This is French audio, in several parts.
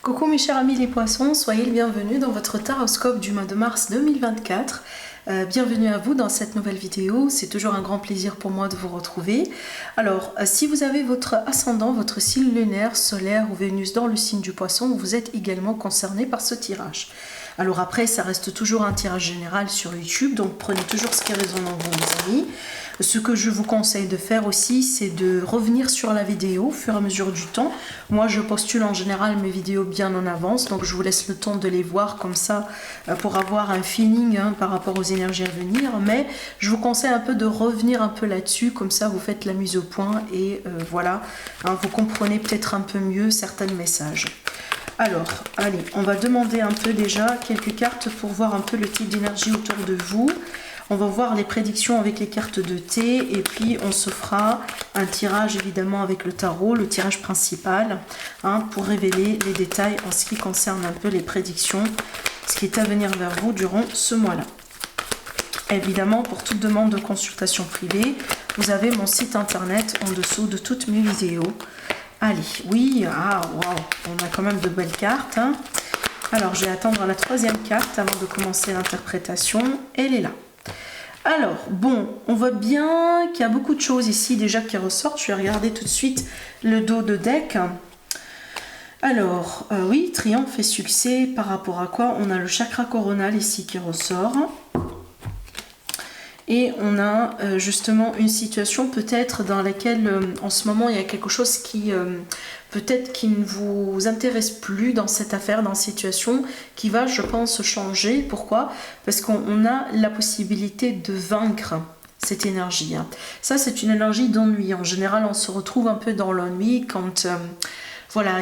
Coucou mes chers amis les poissons, soyez les bienvenus dans votre taroscope du mois de mars 2024. Bienvenue à vous dans cette nouvelle vidéo, c'est toujours un grand plaisir pour moi de vous retrouver. Alors, si vous avez votre ascendant, votre signe lunaire, solaire ou Vénus dans le signe du poisson, vous êtes également concerné par ce tirage. Alors après, ça reste toujours un tirage général sur YouTube, donc prenez toujours ce qui résonne en vous mes amis. Ce que je vous conseille de faire aussi, c'est de revenir sur la vidéo au fur et à mesure du temps. Moi, je postule en général mes vidéos bien en avance, donc je vous laisse le temps de les voir comme ça pour avoir un feeling par rapport aux énergies à venir. Mais je vous conseille un peu de revenir un peu là-dessus, comme ça vous faites la mise au point et voilà, vous comprenez peut-être un peu mieux certains messages. Alors, allez, on va demander un peu déjà quelques cartes pour voir un peu le type d'énergie autour de vous. On va voir les prédictions avec les cartes de thé et puis on se fera un tirage évidemment avec le tarot, le tirage principal, pour révéler les détails en ce qui concerne un peu les prédictions, ce qui est à venir vers vous durant ce mois-là. Évidemment, pour toute demande de consultation privée, vous avez mon site internet en dessous de toutes mes vidéos. Allez, oui, waouh, on a quand même de belles cartes. Alors, je vais attendre la troisième carte avant de commencer l'interprétation. Elle est là. Alors, bon, on voit bien qu'il y a beaucoup de choses ici déjà qui ressortent. Je vais regarder tout de suite le dos de deck. Alors, oui, triomphe et succès, par rapport à quoi? On a le chakra coronal ici qui ressort. Et on a justement une situation peut-être dans laquelle en ce moment il y a quelque chose qui peut-être qui ne vous intéresse plus dans cette affaire, dans cette situation, qui va, je pense, changer. Pourquoi? Parce qu'on a la possibilité de vaincre cette énergie. Ça, c'est une énergie d'ennui. En général, on se retrouve un peu dans l'ennui quand voilà,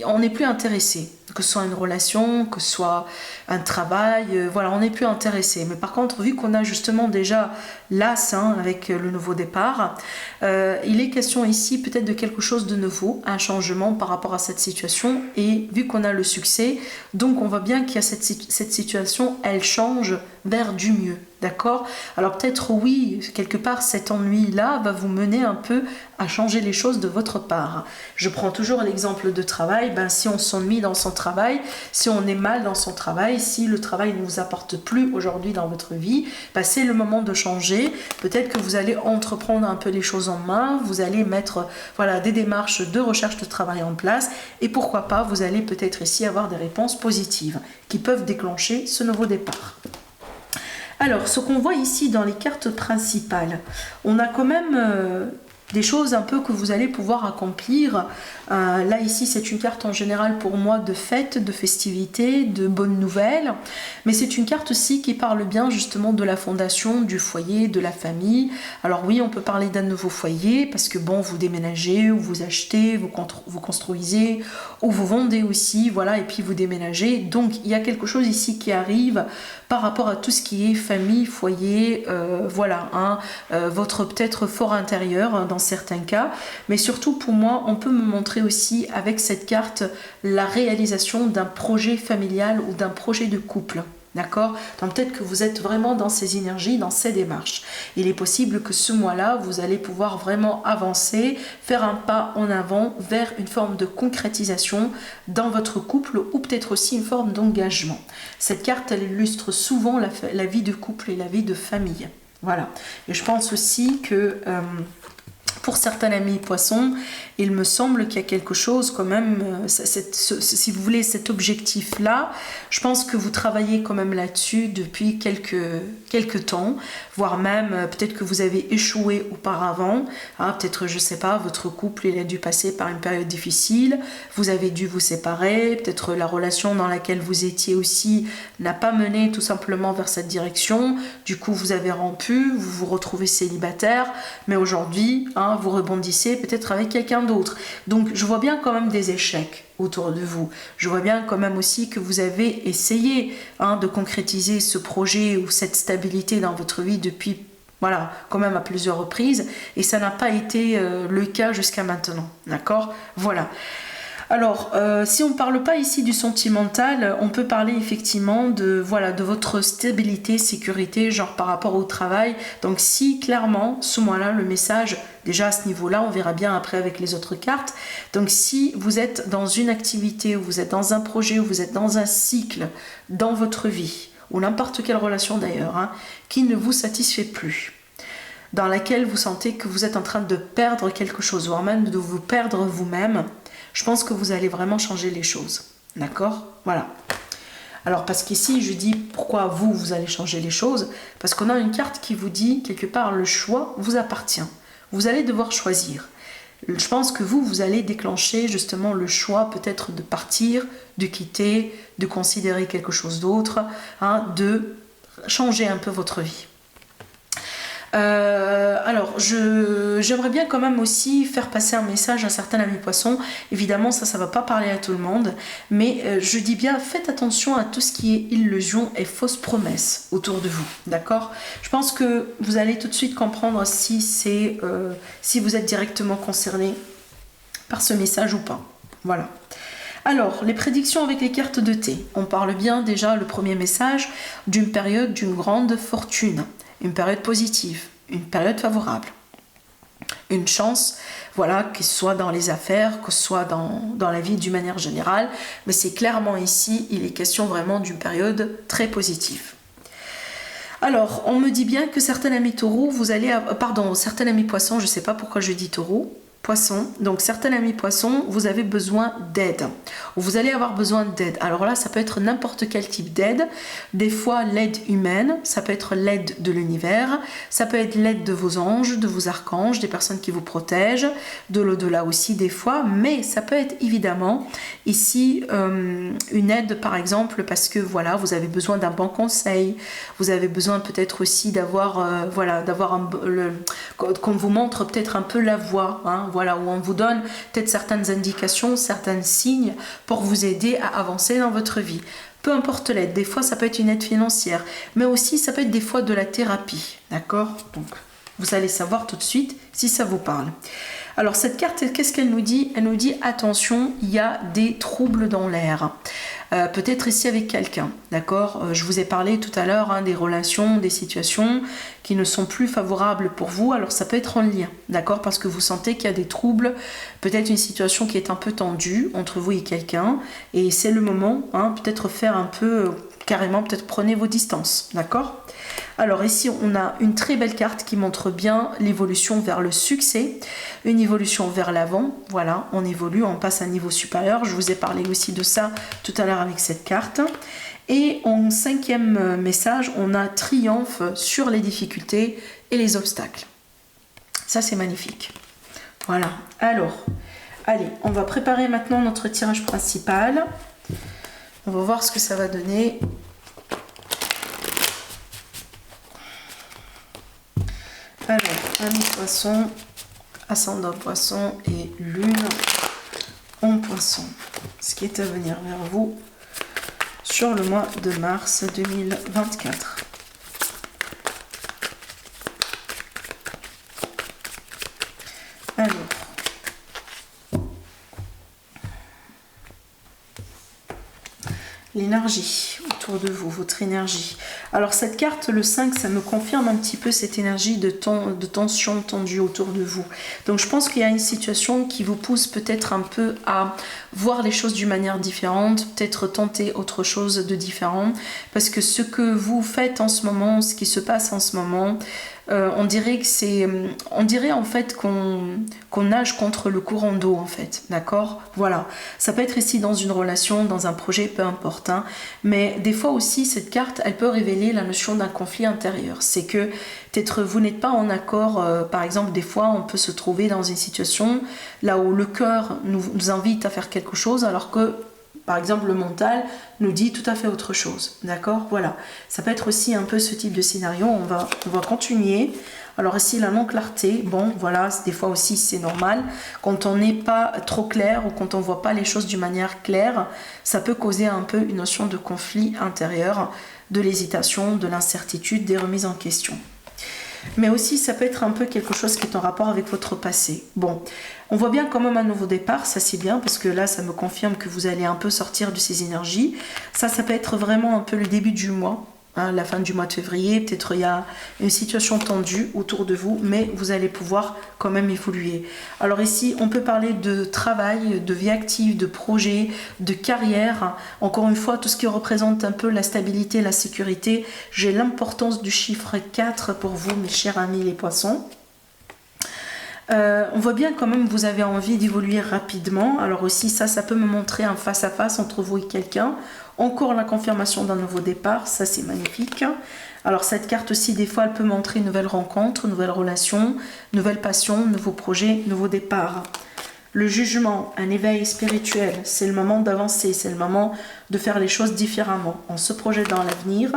on n'est plus intéressé. Que ce soit une relation, que ce soit un travail, voilà, on n'est plus intéressé. Mais par contre, vu qu'on a justement déjà l'as avec le nouveau départ, il est question ici peut-être de quelque chose de nouveau, un changement par rapport à cette situation. Et vu qu'on a le succès, donc on voit bien qu'il y a cette situation, elle change vers du mieux. D'accord? Alors peut-être oui, quelque part cet ennui-là va vous mener un peu à changer les choses de votre part. Je prends toujours l'exemple de travail, si on s'ennuie dans son travail, si on est mal dans son travail, si le travail ne vous apporte plus aujourd'hui dans votre vie, c'est le moment de changer. Peut-être que vous allez entreprendre un peu les choses en main, vous allez mettre des démarches de recherche de travail en place et pourquoi pas, vous allez peut-être ici avoir des réponses positives qui peuvent déclencher ce nouveau départ. Alors, ce qu'on voit ici dans les cartes principales, on a quand même des choses un peu que vous allez pouvoir accomplir. Là, ici, c'est une carte en général pour moi de fête, de festivité, de bonnes nouvelles. Mais c'est une carte aussi qui parle bien justement de la fondation, du foyer, de la famille. Alors oui, on peut parler d'un nouveau foyer parce que bon, vous déménagez, ou vous achetez, vous construisez, ou vous vendez aussi, voilà, et puis vous déménagez. Donc, il y a quelque chose ici qui arrive par rapport à tout ce qui est famille, foyer, votre peut-être fort intérieur dans certains cas, mais surtout pour moi, on peut me montrer aussi avec cette carte la réalisation d'un projet familial ou d'un projet de couple. D'accord? Donc peut-être que vous êtes vraiment dans ces énergies, dans ces démarches. Il est possible que ce mois-là, vous allez pouvoir vraiment avancer, faire un pas en avant vers une forme de concrétisation dans votre couple ou peut-être aussi une forme d'engagement. Cette carte, elle illustre souvent la vie de couple et la vie de famille. Voilà. Et je pense aussi que pour certains amis poissons, il me semble qu'il y a quelque chose quand même, si vous voulez, cet objectif-là, je pense que vous travaillez quand même là-dessus depuis quelques temps, voire même peut-être que vous avez échoué auparavant, peut-être, je ne sais pas, votre couple il a dû passer par une période difficile, vous avez dû vous séparer, peut-être la relation dans laquelle vous étiez aussi n'a pas mené tout simplement vers cette direction, du coup vous avez rompu, vous vous retrouvez célibataire, mais aujourd'hui, vous rebondissez peut-être avec quelqu'un d'autre. Donc je vois bien quand même des échecs autour de vous. Je vois bien quand même aussi que vous avez essayé de concrétiser ce projet ou cette stabilité dans votre vie depuis, quand même à plusieurs reprises, et ça n'a pas été le cas jusqu'à maintenant. D'accord? Voilà. Alors, si on ne parle pas ici du sentimental, on peut parler effectivement de votre stabilité, sécurité, genre par rapport au travail. Donc si clairement, ce mois-là, le message Déjà à ce niveau-là, on verra bien après avec les autres cartes. Donc si vous êtes dans une activité, ou vous êtes dans un projet, ou vous êtes dans un cycle dans votre vie, ou n'importe quelle relation d'ailleurs, hein, qui ne vous satisfait plus, dans laquelle vous sentez que vous êtes en train de perdre quelque chose, voire même de vous perdre vous-même, je pense que vous allez vraiment changer les choses. D'accord? Voilà. Alors parce qu'ici je dis pourquoi vous allez changer les choses, parce qu'on a une carte qui vous dit quelque part le choix vous appartient, vous allez devoir choisir. Je pense que vous allez déclencher justement le choix peut-être de partir, de quitter, de considérer quelque chose d'autre, hein, de changer un peu votre vie. Alors, j'aimerais bien quand même aussi faire passer un message à certains amis poissons. Évidemment, ça va pas parler à tout le monde, mais je dis bien, faites attention à tout ce qui est illusion et fausses promesses autour de vous, d'accord? Je pense que vous allez tout de suite comprendre si vous êtes directement concerné par ce message ou pas. Voilà. Alors, les prédictions avec les cartes de thé. On parle bien déjà, le premier message, d'une période d'une grande fortune. Une période positive, une période favorable, une chance, voilà, que ce soit dans les affaires, que ce soit dans la vie d'une manière générale, mais c'est clairement ici, il est question vraiment d'une période très positive. Alors, on me dit bien que certains amis taureaux, certains amis poissons, je ne sais pas pourquoi je dis taureau, poisson, donc certains amis poissons, vous avez besoin d'aide, ou vous allez avoir besoin d'aide. Alors là, ça peut être n'importe quel type d'aide, des fois l'aide humaine, ça peut être l'aide de l'univers, ça peut être l'aide de vos anges, de vos archanges, des personnes qui vous protègent, de l'au-delà aussi des fois, mais ça peut être évidemment ici une aide par exemple parce que voilà, vous avez besoin d'un bon conseil, vous avez besoin peut-être aussi d'avoir qu'on vous montre peut-être un peu la voie, hein, voilà, où on vous donne peut-être certaines indications, certains signes pour vous aider à avancer dans votre vie. Peu importe l'aide, des fois ça peut être une aide financière, mais aussi ça peut être des fois de la thérapie, d'accord? Donc vous allez savoir tout de suite si ça vous parle. Alors cette carte, qu'est-ce qu'elle nous dit? Elle nous dit attention, il y a des troubles dans l'air. Peut-être ici avec quelqu'un, d'accord? Je vous ai parlé tout à l'heure hein, des relations, des situations qui ne sont plus favorables pour vous. Alors ça peut être en lien, d'accord? Parce que vous sentez qu'il y a des troubles, peut-être une situation qui est un peu tendue entre vous et quelqu'un. Et c'est le moment, hein, peut-être faire un peu, carrément, peut-être prenez vos distances, d'accord? Alors ici, on a une très belle carte qui montre bien l'évolution vers le succès, une évolution vers l'avant. Voilà, on évolue, on passe à un niveau supérieur. Je vous ai parlé aussi de ça tout à l'heure avec cette carte. Et en cinquième message, on a triomphe sur les difficultés et les obstacles. Ça, c'est magnifique. Voilà, alors, allez, on va préparer maintenant notre tirage principal. On va voir ce que ça va donner. Alors, ami poisson, ascendant poisson et lune en poisson. Ce qui est à venir vers vous sur le mois de mars 2024. Alors, l'énergie autour de vous, votre énergie. Alors cette carte, le 5, ça me confirme un petit peu cette énergie de tension tendue autour de vous. Donc je pense qu'il y a une situation qui vous pousse peut-être un peu à voir les choses d'une manière différente, peut-être tenter autre chose de différent. Parce que ce que vous faites en ce moment, ce qui se passe en ce moment, on dirait en fait qu'on nage contre le courant d'eau en fait, d'accord? Voilà, ça peut être ici dans une relation, dans un projet, peu importe, hein. Mais des fois aussi cette carte, elle peut révéler la notion d'un conflit intérieur. C'est que peut-être vous n'êtes pas en accord, par exemple des fois on peut se trouver dans une situation là où le cœur nous invite à faire quelque chose alors que par exemple, le mental nous dit tout à fait autre chose. D'accord? Voilà. Ça peut être aussi un peu ce type de scénario. On va continuer. Alors ici, la non-clarté, bon, voilà, des fois aussi, c'est normal. Quand on n'est pas trop clair ou quand on ne voit pas les choses d'une manière claire, ça peut causer un peu une notion de conflit intérieur, de l'hésitation, de l'incertitude, des remises en question. Mais aussi, ça peut être un peu quelque chose qui est en rapport avec votre passé. Bon, on voit bien quand même un nouveau départ, ça c'est bien, parce que là, ça me confirme que vous allez un peu sortir de ces énergies. Ça peut être vraiment un peu le début du mois, hein, la fin du mois de février, peut-être il y a une situation tendue autour de vous, mais vous allez pouvoir quand même évoluer. Alors ici, on peut parler de travail, de vie active, de projet, de carrière. Encore une fois, tout ce qui représente un peu la stabilité, la sécurité. J'ai l'importance du chiffre 4 pour vous, mes chers amis les poissons. On voit bien quand même que vous avez envie d'évoluer rapidement. Alors aussi, ça peut me montrer un face-à-face entre vous et quelqu'un. Encore la confirmation d'un nouveau départ, ça c'est magnifique. Alors cette carte aussi, des fois, elle peut montrer une nouvelle rencontre, une nouvelle relation, nouvelle passion, nouveau projet, nouveau départ. Le jugement, un éveil spirituel, c'est le moment d'avancer, c'est le moment de faire les choses différemment. On se projette dans l'avenir,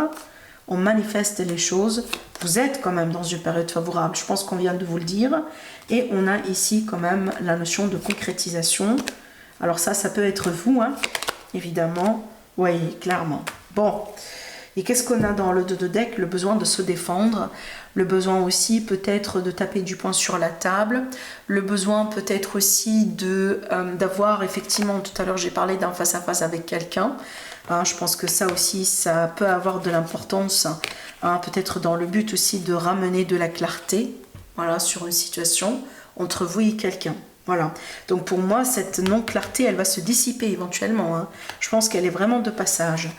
on manifeste les choses. Vous êtes quand même dans une période favorable, je pense qu'on vient de vous le dire. Et on a ici quand même la notion de concrétisation. Alors ça peut être vous, hein, évidemment. Oui, clairement. Bon, et qu'est-ce qu'on a dans le 2 de deck? Le besoin de se défendre, le besoin aussi peut-être de taper du poing sur la table, le besoin peut-être aussi d'avoir, effectivement, tout à l'heure j'ai parlé d'un face-à-face avec quelqu'un. Hein, je pense que ça aussi, ça peut avoir de l'importance, hein, peut-être dans le but aussi de ramener de la clarté, voilà, sur une situation entre vous et quelqu'un. Voilà, donc pour moi, cette non-clarté, elle va se dissiper éventuellement. Hein. Je pense qu'elle est vraiment de passage.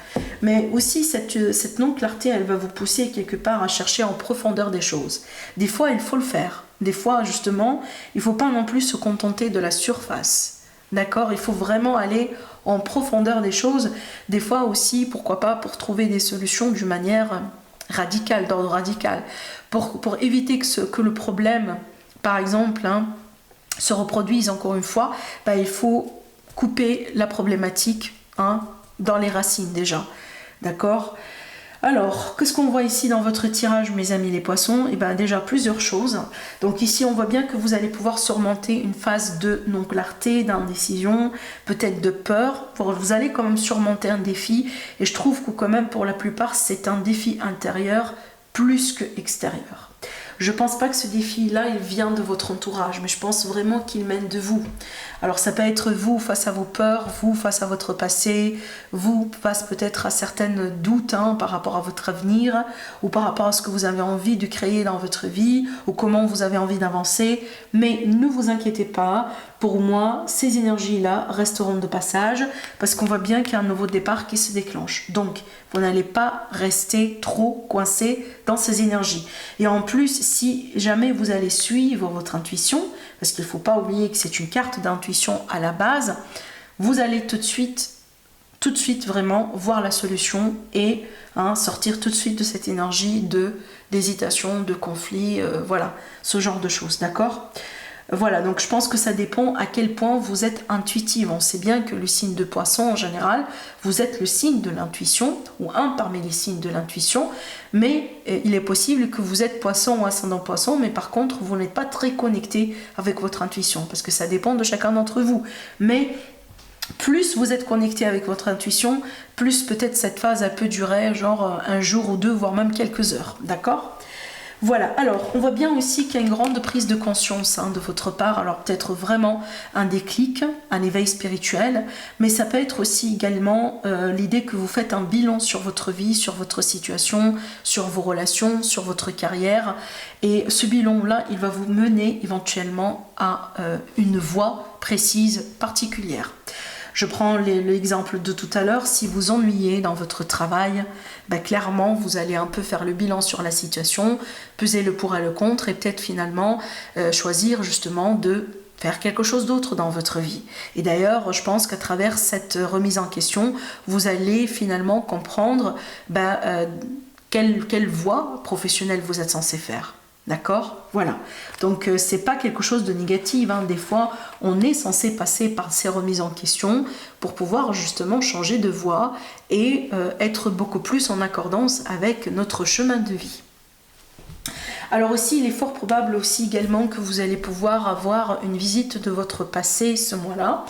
Mais aussi, cette non-clarté, elle va vous pousser quelque part à chercher en profondeur des choses. Des fois, il faut le faire. Des fois, justement, il ne faut pas non plus se contenter de la surface. D'accord? Il faut vraiment aller en profondeur des choses. Des fois aussi, pourquoi pas, pour trouver des solutions d'une manière radicale, d'ordre radical. Pour éviter que le problème, par exemple, hein, se reproduisent encore une fois, il faut couper la problématique, hein, dans les racines déjà. D'accord? Alors, qu'est-ce qu'on voit ici dans votre tirage, mes amis les poissons? Déjà plusieurs choses. Donc ici, on voit bien que vous allez pouvoir surmonter une phase de non-clarté, d'indécision, peut-être de peur. Vous allez quand même surmonter un défi. Et je trouve que quand même, pour la plupart, c'est un défi intérieur plus que extérieur. Je ne pense pas que ce défi-là, il vient de votre entourage, mais je pense vraiment qu'il mène de vous. Alors ça peut être vous face à vos peurs, vous face à votre passé, vous face peut-être à certains doutes, hein, par rapport à votre avenir, ou par rapport à ce que vous avez envie de créer dans votre vie, ou comment vous avez envie d'avancer. Mais ne vous inquiétez pas, pour moi, ces énergies-là resteront de passage, parce qu'on voit bien qu'il y a un nouveau départ qui se déclenche. Donc, vous n'allez pas rester trop coincé dans ces énergies. Et en plus, si jamais vous allez suivre votre intuition, parce qu'il ne faut pas oublier que c'est une carte d'intuition à la base, vous allez tout de suite vraiment voir la solution et, hein, sortir tout de suite de cette énergie d'hésitation, de conflit, voilà, ce genre de choses, d'accord ? Voilà, donc je pense que ça dépend à quel point vous êtes intuitive. On sait bien que le signe de poisson, en général, vous êtes le signe de l'intuition, ou un parmi les signes de l'intuition, mais il est possible que vous êtes poisson ou ascendant poisson, mais par contre, vous n'êtes pas très connecté avec votre intuition, parce que ça dépend de chacun d'entre vous. Mais plus vous êtes connecté avec votre intuition, plus peut-être cette phase elle peut durer, genre un jour ou deux, voire même quelques heures, d'accord ? Voilà, alors on voit bien aussi qu'il y a une grande prise de conscience, hein, de votre part, alors peut-être vraiment un déclic, un éveil spirituel, mais ça peut être aussi également l'idée que vous faites un bilan sur votre vie, sur votre situation, sur vos relations, sur votre carrière, et ce bilan-là, il va vous mener éventuellement à une voie précise, particulière. Je prends l'exemple de tout à l'heure, si vous ennuyez dans votre travail, clairement vous allez un peu faire le bilan sur la situation, peser le pour et le contre et peut-être finalement choisir justement de faire quelque chose d'autre dans votre vie. Et d'ailleurs, je pense qu'à travers cette remise en question, vous allez finalement comprendre quelle voie professionnelle vous êtes censé faire. D'accord? Voilà. Donc, c'est pas quelque chose de négatif. Hein. Des fois, on est censé passer par ces remises en question pour pouvoir justement changer de voie et être beaucoup plus en accordance avec notre chemin de vie. Alors aussi, il est fort probable aussi également que vous allez pouvoir avoir une visite de votre passé ce mois-là.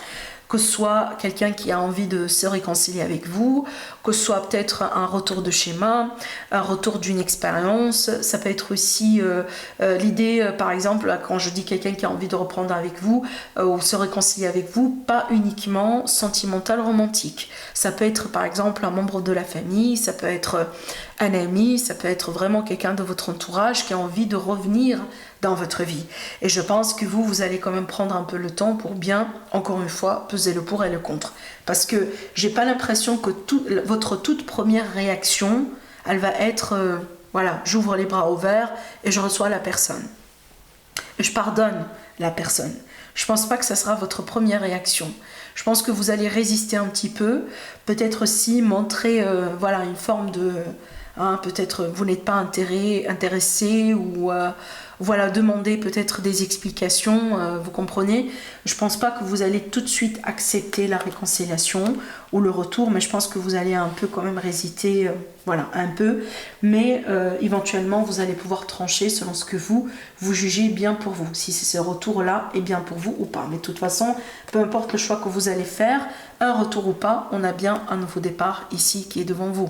Que ce soit quelqu'un qui a envie de se réconcilier avec vous, que ce soit peut-être un retour de schéma, un retour d'une expérience. Ça peut être aussi l'idée, par exemple, quand je dis quelqu'un qui a envie de reprendre avec vous ou se réconcilier avec vous, pas uniquement sentimental, romantique. Ça peut être par exemple un membre de la famille, ça peut être un ami, ça peut être vraiment quelqu'un de votre entourage qui a envie de revenir dans votre vie. Et je pense que vous allez quand même prendre un peu le temps pour bien, encore une fois, peser le pour et le contre. Parce que j'ai pas l'impression que votre toute première réaction, elle va être, voilà, j'ouvre les bras ouverts et je reçois la personne. Et je pardonne la personne. Je pense pas que ça sera votre première réaction. Je pense que vous allez résister un petit peu, peut-être aussi montrer voilà, une forme de... peut-être vous n'êtes pas intéressé ou voilà, demander peut-être des explications, vous comprenez. Je pense pas que vous allez tout de suite accepter la réconciliation ou le retour, mais je pense que vous allez un peu quand même hésiter, voilà, un peu, mais éventuellement vous allez pouvoir trancher selon ce que vous jugez bien pour vous, si ce retour-là est bien pour vous ou pas. Mais de toute façon, peu importe le choix que vous allez faire, un retour ou pas, on a bien un nouveau départ ici qui est devant vous,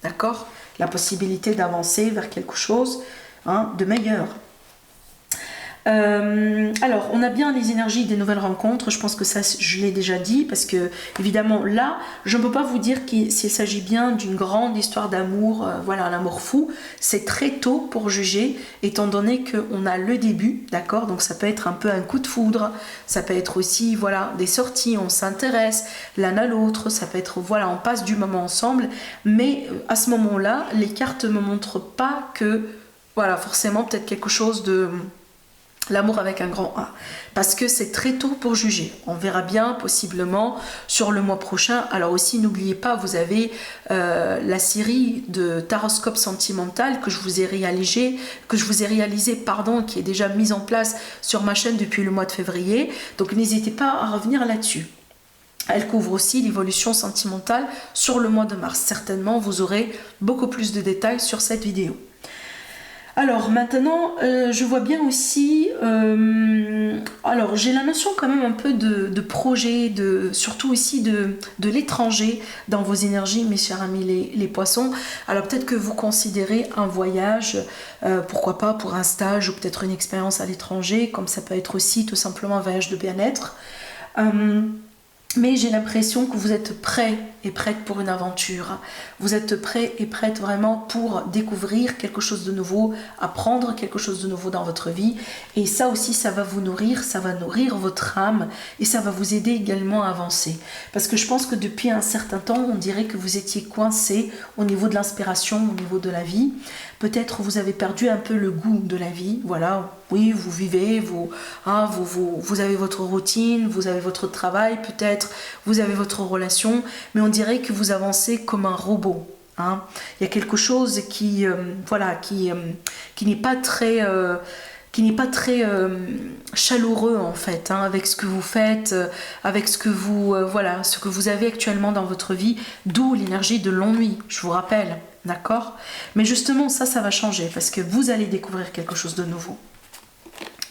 d'accord? La possibilité d'avancer vers quelque chose de meilleur. Alors, on a bien les énergies des nouvelles rencontres. Je pense que ça, je l'ai déjà dit, parce que, évidemment, là, je ne peux pas vous dire s'il s'agit bien d'une grande histoire d'amour, voilà, l'amour fou. C'est très tôt pour juger, étant donné qu'on a le début, d'accord? Donc, ça peut être un peu un coup de foudre. Ça peut être aussi, voilà, des sorties, on s'intéresse l'un à l'autre. Ça peut être, voilà, on passe du moment ensemble. Mais à ce moment-là, les cartes ne me montrent pas que, voilà, forcément, peut-être quelque chose de... L'amour avec un grand A, parce que c'est très tôt pour juger. On verra bien possiblement sur le mois prochain. Alors aussi, n'oubliez pas, vous avez la série de Taroscope sentimental que je vous ai réalisé, qui est déjà mise en place sur ma chaîne depuis le mois de février. Donc n'hésitez pas à revenir là-dessus. Elle couvre aussi l'évolution sentimentale sur le mois de mars. Certainement, vous aurez beaucoup plus de détails sur cette vidéo. Alors maintenant, je vois bien aussi, alors j'ai la notion quand même un peu de projet, surtout ici de l'étranger dans vos énergies, mes chers amis les poissons. Alors peut-être que vous considérez un voyage, pourquoi pas pour un stage ou peut-être une expérience à l'étranger, comme ça peut être aussi tout simplement un voyage de bien-être. Mais j'ai l'impression que vous êtes prêt et prête pour une aventure. Vous êtes prêt et prête vraiment pour découvrir quelque chose de nouveau, apprendre quelque chose de nouveau dans votre vie. Et ça aussi, ça va vous nourrir, ça va nourrir votre âme et ça va vous aider également à avancer. Parce que je pense que depuis un certain temps, on dirait que vous étiez coincé au niveau de l'inspiration, au niveau de la vie. Peut-être vous avez perdu un peu le goût de la vie. Voilà, oui, vous vivez, vous avez votre routine, vous avez votre travail, peut-être vous avez votre relation, mais on dirait que vous avancez comme un robot. Il y a quelque chose qui n'est pas très chaleureux en fait, avec ce que vous faites, avec ce que vous avez actuellement dans votre vie, d'où l'énergie de l'ennui, je vous rappelle, d'accord? Mais justement, ça va changer parce que vous allez découvrir quelque chose de nouveau.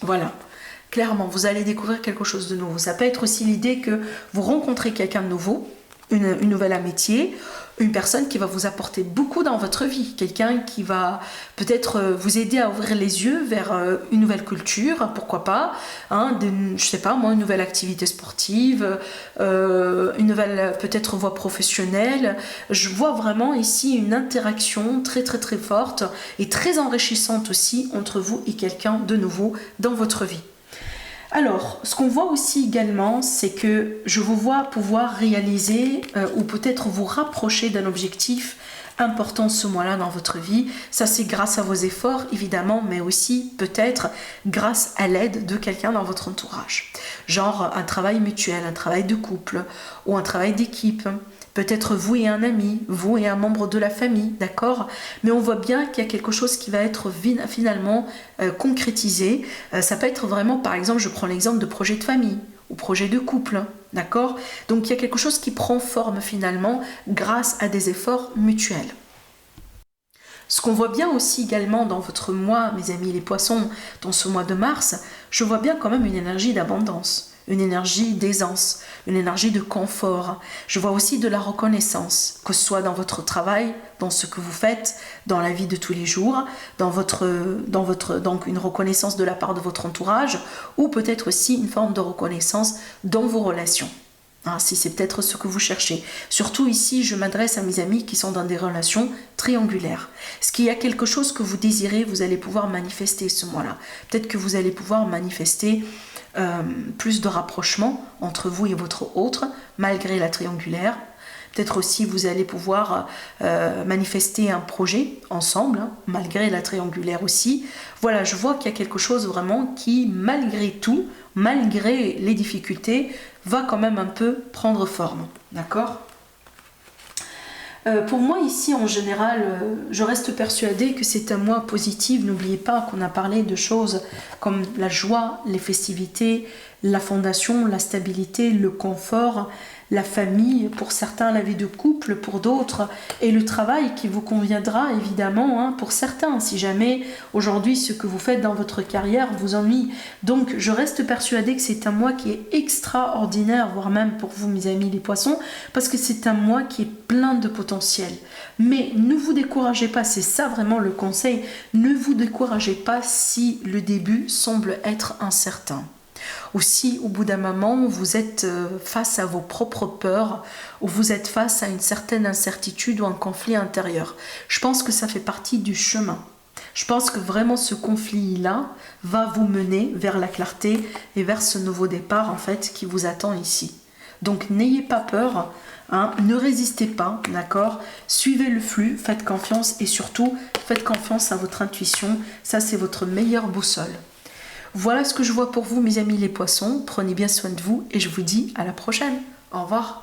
Voilà. Clairement, vous allez découvrir quelque chose de nouveau. Ça peut être aussi l'idée que vous rencontrez quelqu'un de nouveau, une nouvelle amitié, une personne qui va vous apporter beaucoup dans votre vie, quelqu'un qui va peut-être vous aider à ouvrir les yeux vers une nouvelle culture, pourquoi pas, je sais pas moi, une nouvelle activité sportive, une nouvelle peut-être voie professionnelle. Je vois vraiment ici une interaction très très très forte et très enrichissante aussi entre vous et quelqu'un de nouveau dans votre vie. Alors, ce qu'on voit aussi également, c'est que je vous vois pouvoir réaliser ou peut-être vous rapprocher d'un objectif important ce mois-là dans votre vie. Ça, c'est grâce à vos efforts, évidemment, mais aussi peut-être grâce à l'aide de quelqu'un dans votre entourage. Genre un travail mutuel, un travail de couple ou un travail d'équipe. Peut-être vous et un ami, vous et un membre de la famille, d'accord? Mais on voit bien qu'il y a quelque chose qui va être finalement concrétisé. Ça peut être vraiment, par exemple, je prends l'exemple de projet de famille ou projet de couple, d'accord? Donc il y a quelque chose qui prend forme finalement grâce à des efforts mutuels. Ce qu'on voit bien aussi également dans votre mois, mes amis les poissons, dans ce mois de mars, je vois bien quand même une énergie d'abondance, une énergie d'aisance, une énergie de confort. Je vois aussi de la reconnaissance, que ce soit dans votre travail, dans ce que vous faites, dans la vie de tous les jours, donc une reconnaissance de la part de votre entourage, ou peut-être aussi une forme de reconnaissance dans vos relations. hein, si c'est peut-être ce que vous cherchez. Surtout ici, je m'adresse à mes amis qui sont dans des relations triangulaires. Est-ce qu'il y a quelque chose que vous désirez, vous allez pouvoir manifester ce mois-là. Peut-être que vous allez pouvoir manifester plus de rapprochement entre vous et votre autre, malgré la triangulaire. Peut-être aussi vous allez pouvoir manifester un projet ensemble, hein, malgré la triangulaire aussi. Voilà, je vois qu'il y a quelque chose vraiment qui, malgré tout, malgré les difficultés, va quand même un peu prendre forme. D'accord ? Pour moi ici en général, je reste persuadée que c'est un mois positif. N'oubliez pas qu'on a parlé de choses comme la joie, les festivités, la fondation, la stabilité, le confort, la famille, pour certains la vie de couple, pour d'autres, et le travail qui vous conviendra évidemment, hein, pour certains, si jamais aujourd'hui ce que vous faites dans votre carrière vous ennuie. Donc je reste persuadée que c'est un mois qui est extraordinaire, voire même pour vous mes amis les poissons, parce que c'est un mois qui est plein de potentiel. Mais ne vous découragez pas, c'est ça vraiment le conseil, ne vous découragez pas si le début semble être incertain. Ou si au bout d'un moment vous êtes face à vos propres peurs ou vous êtes face à une certaine incertitude ou un conflit intérieur. Je pense que ça fait partie du chemin. Je pense que vraiment ce conflit-là va vous mener vers la clarté et vers ce nouveau départ en fait qui vous attend ici. Donc n'ayez pas peur, hein, ne résistez pas, d'accord ? Suivez le flux, faites confiance et surtout faites confiance à votre intuition, ça c'est votre meilleure boussole. Voilà ce que je vois pour vous mes amis les poissons, prenez bien soin de vous et je vous dis à la prochaine. Au revoir.